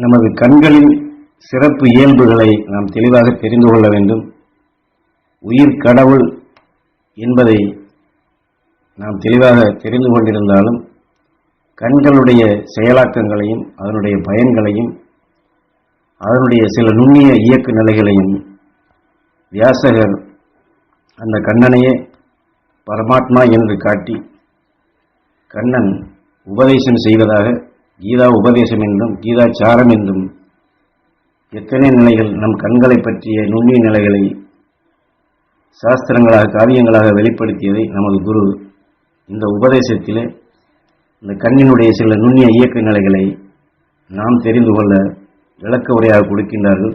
நமது கண்களின் சிறப்பு இயல்புகளை நாம் தெளிவாக தெரிந்து கொள்ள வேண்டும். உயிர் கடவுள் என்பதை நாம் தெளிவாக தெரிந்து கொண்டிருந்தாலும் கண்களுடைய செயலாக்கங்களையும் அதனுடைய பயன்களையும் அதனுடைய சில நுண்ணிய இயக்க நிலைகளையும் வியாசகர் அந்த கண்ணனையே பரமாத்மா என்று காட்டி கண்ணன் உபதேசம் செய்வதாக கீதா உபதேசம் என்றும் கீதாச்சாரம் என்றும் எத்தனை நிலைகள் நம் கண்களை பற்றிய நுண்ணிய நிலைகளை சாஸ்திரங்களாக காவியங்களாக வெளிப்படுத்தியதை நமது குரு இந்த உபதேசத்திலே இந்த கண்ணினுடைய சில நுண்ணிய இயக்க நிலைகளை நாம் தெரிந்து கொள்ள விளக்க உரையாக கொடுக்கின்றார்கள்.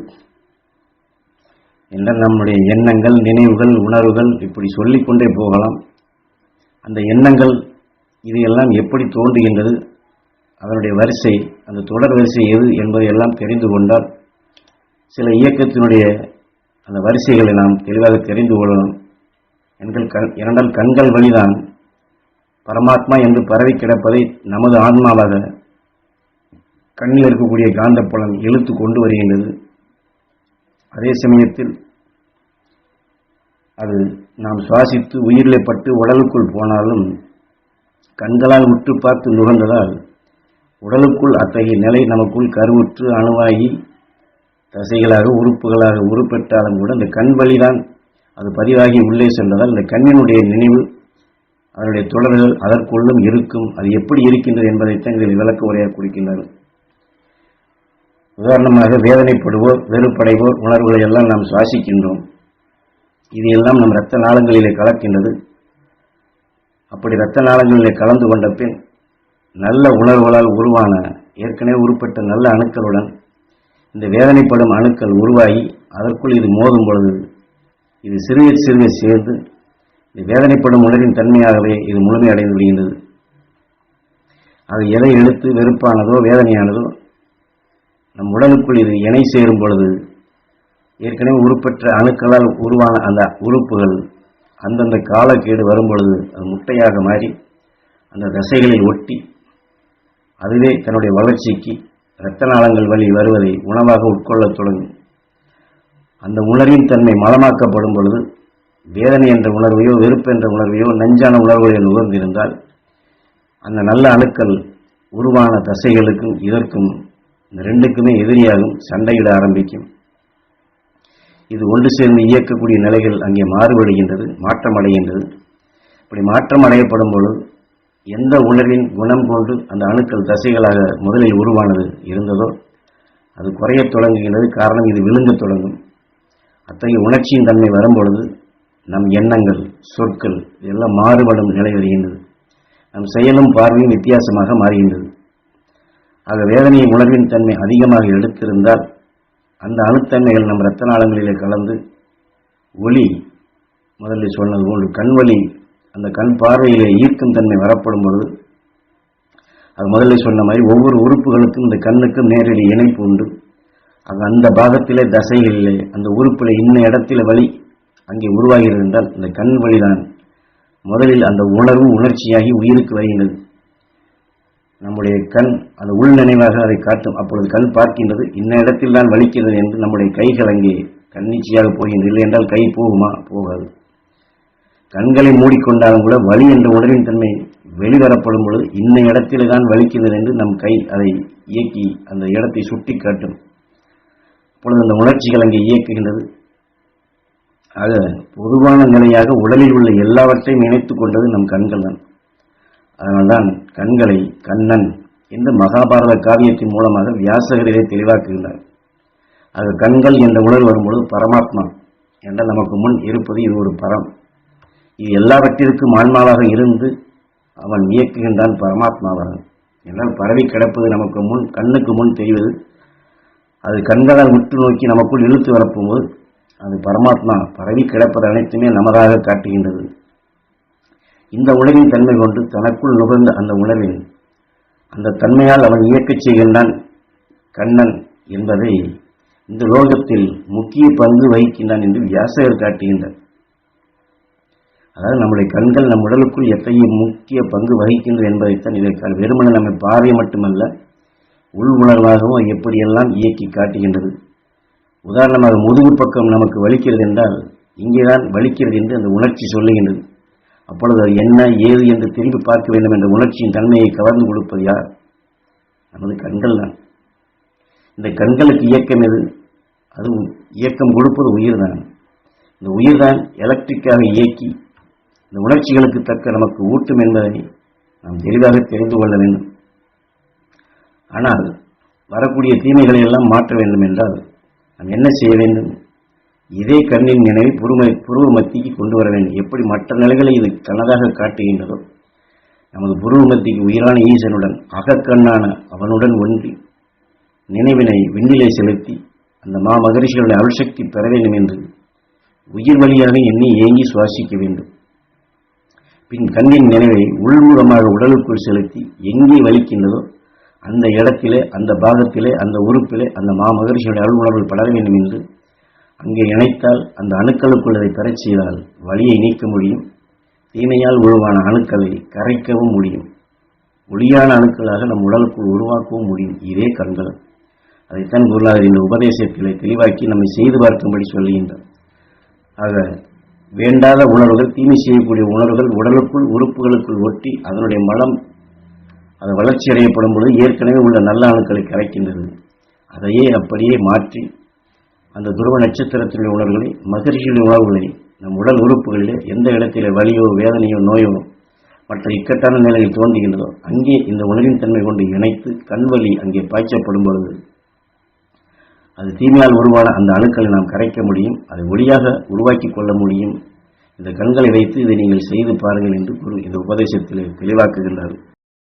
என்றால் நம்முடைய எண்ணங்கள், நினைவுகள், உணர்வுகள் இப்படி சொல்லிக்கொண்டே போகலாம். அந்த எண்ணங்கள் இது எல்லாம் எப்படி தோன்றுகின்றது, அதனுடைய வரிசை, அந்த தொடர் வரிசை எது என்பதையெல்லாம் தெரிந்து கொண்டால் சில இயக்கத்தினுடைய அந்த வரிசைகளை நாம் தெளிவாக தெரிந்து கொள்ளலாம். ஏனென்றால் கண்கள் வழிதான் பரமாத்மா என்று பரவி கிடப்பதை நமது ஆன்மாவாக கண்ணில் இருக்கக்கூடிய காந்தப்புலன் இழுத்து கொண்டு வருகின்றது. அதே சமயத்தில் அது நாம் சுவாசித்து உயிரிலே பட்டு உடலுக்குள் போனாலும் கண்களால் உற்று பார்த்து நுகர்ந்ததால் உடலுக்குள் அத்தகைய நிலை நமக்குள் கருவுற்று அணுவாகி தசைகளாக உறுப்புகளாக உருப்பெற்றாலும் கூட இந்த கண் வழிதான் அது பதிவாகி உள்ளே சென்றதால் இந்த கண்ணினுடைய நினைவு அதனுடைய தொடர்கள் அதற்குள்ளும் இருக்கும். அது எப்படி இருக்கின்றது என்பதைத்தான் இதில் விளக்க உரையாக கொடுக்கின்றார்கள். உதாரணமாக வேதனைப்படுவோர், வெறுப்படைவோர் உணர்வுகளை எல்லாம் நாம் சுவாசிக்கின்றோம். இது எல்லாம் நம் இரத்த நாளங்களிலே கலக்கின்றது. அப்படி இரத்த நாளங்களிலே கலந்து கொண்ட பின் நல்ல உணர்வுகளால் உருவான ஏற்கனவே உருப்பட்ட நல்ல அணுக்களுடன் இந்த வேதனைப்படும் அணுக்கள் உருவாகி அதற்குள் இது மோதும் பொழுது இது சிறிய சிறிய சேர்ந்து இந்த வேதனைப்படும் உணர்வின் தன்மையாகவே இது முழுமையடைந்து விடுகின்றது. அது எதை எடுத்து வெறுப்பானதோ வேதனையானதோ நம் உடலுக்குள் இது இணை சேரும் பொழுது ஏற்கனவே உருப்பெற்ற அணுக்களால் உருவான அந்த உறுப்புகள் அந்தந்த காலக்கேடு வரும் பொழுது அது முட்டையாக மாறி அந்த தசைகளில் ஒட்டி அதுவே தன்னுடைய வளர்ச்சிக்கு இரத்த நாளங்கள் வழி வருவதை உணவாக உட்கொள்ளத் தொடங்கும். அந்த உணர்வின் தன்மை மலமாக்கப்படும் பொழுது வேதனை என்ற உணர்வையோ வெறுப்பு என்ற உணர்வையோ நஞ்சான உணர்வுகளை நுகர்ந்திருந்தால் அந்த நல்ல அணுக்கள் உருவான தசைகளுக்கும் இதற்கும் இந்த ரெண்டுக்குமே எதிரியாகும், சண்டையிட ஆரம்பிக்கும். இது ஒன்று சேர்ந்து இயக்கக்கூடிய நிலைகள் அங்கே மாறுபடுகின்றது, மாற்றம் அடைகின்றது. இப்படி மாற்றம் அடையப்படும் பொழுது எந்த உணர்வின் குணம் கொண்டு அந்த அணுக்கள் தசைகளாக முதலில் உருவானது இருந்ததோ அது குறையத் தொடங்குகின்றது. காரணம், இது விழுங்கத் தொடங்கும். அத்தகைய உணர்ச்சியின் தன்மை வரும்பொழுது நம் எண்ணங்கள், சொற்கள் இதெல்லாம் மாறுபடும் நிலை வருகின்றது. நம் செயலும் பார்வையும் வித்தியாசமாக மாறுகின்றது. ஆக வேதனையை உணர்வின் தன்மை அதிகமாக எடுத்திருந்தால் அந்த அணுத்தன்மைகள் நம் இரத்த நாளங்களிலே கலந்து ஒளி, முதலில் சொன்னது போன்று கண்வழி அந்த கண் பார்வையிலே ஈர்க்கும் தன்மை வரப்படும் பொழுது அது முதலில் சொன்ன மாதிரி ஒவ்வொரு உறுப்புகளுக்கும் இந்த கண்ணுக்கும் நேரடி இணைப்பு உண்டு. அந்த பாகத்திலே தசைகளிலே அந்த உறுப்பிலே இன்ன இடத்தில வழி அங்கே உருவாகிறது என்றால் இந்த கண் வழிதான் முதலில் அந்த உணர்வு உணர்ச்சியாகி உயிருக்கு வருகின்றது. நம்முடைய கண் அந்த உள் நினைவாக அதை காட்டும். அப்பொழுது கண் பார்க்கின்றது, இன்ன இடத்தில் தான் வலிக்கிறது என்று நம்முடைய கைகள் அங்கே கண்ணீச்சியாக போகின்றது. இல்லை என்றால் கை போகுமா? போகாது. கண்களை மூடிக்கொண்டாலும் கூட வலி என்ற உணர்வின் தன்மை வெளிவரப்படும் பொழுது இன்ன இடத்திலே தான் வலிக்கிறது என்று நம் கை அதை இயக்கி அந்த இடத்தை சுட்டி காட்டும். அப்பொழுது அந்த உணர்ச்சிகள் அங்கே இயக்குகின்றது. ஆக பொதுவான நிலையாக உடலில் உள்ள எல்லாவற்றையும் இணைத்துக் கொண்டது நம் கண்கள் தான். அதனால்தான் கண்களை கண்ணன் என்று மகாபாரத காவியத்தின் மூலமாக வியாசகரிலே தெளிவாக்குகின்றார். ஆக கண்கள் என்ற உணர்வு வரும்பொழுது பரமாத்மா என்ற நமக்கு முன் இருப்பது இது ஒரு பரம். இது எல்லாவற்றிற்கும் ஆன்மாவாக இருந்து அவன் இயக்குகின்றான் பரமாத்மாவாக. என்றால் பரவி கிடப்பது நமக்கு முன், கண்ணுக்கு முன் தெரிவது. அது கண்களால் உற்று நோக்கி நமக்குள் இழுத்து வரப்போகும்போது அது பரமாத்மா பரவி கிடப்பது அனைத்துமே நமதாக காட்டுகின்றது. இந்த உணர்வின் தன்மை கொண்டு தனக்குள் நுகர்ந்த அந்த உணர்வின் அந்த தன்மையால் அவன் இயக்கச் செய்கின்றான் கண்ணன் என்பதை இந்த லோகத்தில் முக்கிய பங்கு வகிக்கின்றான் என்று வியாசகர் காட்டுகின்றார். அதாவது நம்முடைய கண்கள் நம் உடலுக்குள் எத்தகைய முக்கிய பங்கு வகிக்கின்றது என்பதைத்தான் இதற்கான வெறுமனை நம்ம பார்வை மட்டுமல்ல, உள் உணர்வாகவும் எப்படியெல்லாம் இயக்கி காட்டுகின்றது. உதாரணமாக முதுகு பக்கம் நமக்கு வலிக்கிறது என்றால் இங்கேதான் வலிக்கிறது என்று அந்த உணர்ச்சி சொல்லுகின்றது. அப்பொழுது அது என்ன ஏது என்று திரும்பி பார்க்க வேண்டும் என்ற உணர்ச்சியின் தன்மையை கவர்ந்து கொடுப்பது யார்? நமது கண்கள் தான். இந்த கண்களுக்கு இயக்கம் எது? அது இயக்கம் கொடுப்பது உயிர் தான். இந்த உயிர் தான் எலக்ட்ரிக்காக இயக்கி இந்த உணர்ச்சிகளுக்கு தக்க நமக்கு ஊட்டும் என்பதை நாம் தெளிவாக தெரிந்து கொள்ள வேண்டும். ஆனால் வரக்கூடிய தீமைகளை எல்லாம் மாற்ற வேண்டும் என்றால் நாம் என்ன செய்ய வேண்டும்? இதே கண்ணின் நினைவை புருவ மத்திக்கு கொண்டு வர வேண்டும். எப்படி மற்ற நிலைகளை இது தனதாக காட்டுகின்றதோ நமது புருவ மத்திக்கு உயிரான ஈசனுடன் அகக்கண்ணான அவனுடன் ஒன்றி நினைவினை விண்ணிலை செலுத்தி அந்த மகரிஷிகளுடைய அருள்சக்தி பெற வேண்டும் என்று உயிர் வழியாக எண்ணி ஏங்கி சுவாசிக்க வேண்டும். பின் கண்ணின் நினைவை உள்முகமாக உடலுக்குள் செலுத்தி எங்கே வலிக்கின்றதோ அந்த இடத்திலே, அந்த பாகத்திலே, அந்த உறுப்பிலே அந்த மகரிஷிகளுடைய அருள் உணர்வு படர வேண்டும் என்று அங்கே இணைத்தால் அந்த அணுக்களுக்குள் அதை பெறச் செய்தால் வலியை நீக்க முடியும். தீமையால் உருவான அணுக்களை கரைக்கவும் முடியும். ஒளியான அணுக்களாக நம் உடலுக்குள் உருவாக்கவும் முடியும். இதே கண்கள். அதைத்தான் குருநாதர் இந்த உபதேசத்திலே தெளிவாக்கி நம்மை செய்து பார்க்கும்படி சொல்லுகின்றார். ஆக வேண்டாத உணர்வுகள், தீமை செய்யக்கூடிய உணர்வுகள் உடலுக்குள் உறுப்புகளுக்குள் ஒட்டி அதனுடைய மலம் அது வளர்ச்சி அடையப்படும் பொழுது ஏற்கனவே உள்ள நல்ல அணுக்களை கரைக்கின்றது. அதையே அப்படியே மாற்றி அந்த துருவ நட்சத்திரத்தினுடைய உணர்வுகளை, மகரிஷியுடைய உணர்வுகளை நம் உடல் உறுப்புகளிலே எந்த இடத்திலே வலியோ வேதனையோ நோயோ மற்ற இக்கட்டான நிலையில் தோன்றுகின்றதோ அங்கே இந்த உணர்வின் தன்மை கொண்டு இணைத்து கண்வலி அங்கே பாய்ச்சப்படும் பொழுது அது தீமையால் உருவான அந்த அணுக்களை நாம் கரைக்க முடியும். அதை ஒளியாக உருவாக்கி கொள்ள முடியும். இந்த கண்களை வைத்து இதை நீங்கள் செய்து பாருங்கள் என்று குரு இந்த உபதேசத்தில் தெளிவாக்குகின்றார்.